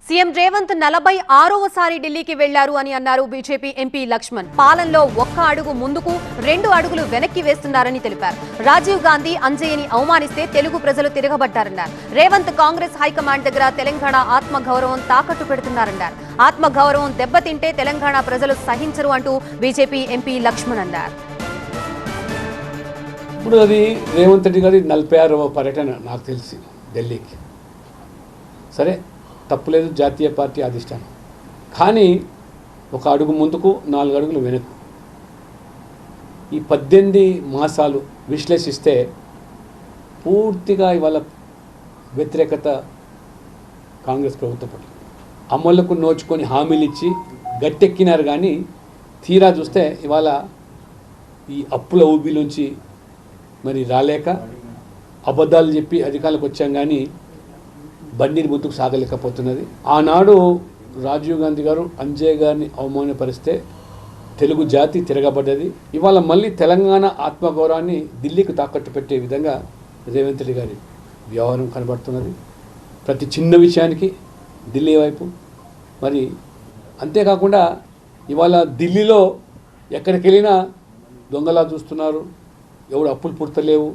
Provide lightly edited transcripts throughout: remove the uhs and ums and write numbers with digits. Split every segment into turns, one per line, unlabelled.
CM Revanth 46వసారి ఢిల్లీకి వెళ్లారు అని అన్నారు బీజేపీ ఎంపీ లక్ష్మణ్. పాలనలో ఒక్క అడుగు ముందుకు 2 అడుగులు వెనక్కి వేస్తున్నారని తెలిపారు. రాజీవ్ గాంధీ అంజయ్యని అవమానిస్తే తెలుగు ప్రజలు తిరగబడ్డారన్నారు. రేవంత్ కాంగ్రెస్ హైకమాండ్ దగ్గర తెలంగాణ ఆత్మగౌరవం తాకట్టు పెడుతున్నారన్నారు. ఆత్మగౌరవం దెబ్బతింటే తెలంగాణ ప్రజలు సహించరు అంటూ బీజేపీ ఎంపీ లక్ష్మణ్ అన్నారు.
ఇప్పుడు అది రేవంత్ రెడ్డి గారి 46వ పర్యటన నాకు తెలిసి ఢిల్లీకి. సరే తప్పులేదు, జాతీయ పార్టీ అధిష్టానం. కానీ ఒక అడుగు ముందుకు 4 అడుగులు వెనక్కు. ఈ 18 మాసాలు విశ్లేషిస్తే పూర్తిగా ఇవాళ వ్యతిరేకత కాంగ్రెస్ ప్రభుత్వం పట్ల. అమలుకు నోచుకొని హామీలు ఇచ్చి గట్టెక్కినారు. కానీ తీరా చూస్తే ఇవాళ ఈ అప్పుల ఊబిలోంచి మరి రాలేక అబద్ధాలు చెప్పి అధికారులకు వచ్చాం. కానీ బండిని ముందుకు సాగలేకపోతున్నది. ఆనాడు రాజీవ్ గాంధీ గారు అంజయ్ గారిని అవమానపరిస్తే తెలుగు జాతి తిరగబడ్డది. ఇవాళ మళ్ళీ తెలంగాణ ఆత్మగౌరవాన్ని ఢిల్లీకి తాకట్టు పెట్టే విధంగా రేవంత్ రెడ్డి గారి వ్యవహారం కనబడుతున్నది. ప్రతి చిన్న విషయానికి ఢిల్లీ వైపు. మరి అంతేకాకుండా ఇవాళ ఢిల్లీలో ఎక్కడికి వెళ్ళినా దొంగలా చూస్తున్నారు, ఎవడు అప్పులు పుడతలేవు,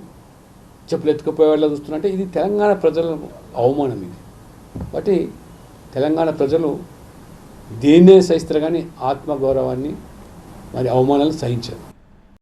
చెప్పులు ఎత్తుకుపోయేవాళ్ళ చూస్తున్నా. అంటే ఇది తెలంగాణ ప్రజల అవమానం. ఇది కాబట్టి తెలంగాణ ప్రజలు దేన్నే సహిస్తారు కానీ ఆత్మగౌరవాన్ని మరి అవమానాలు సహించారు.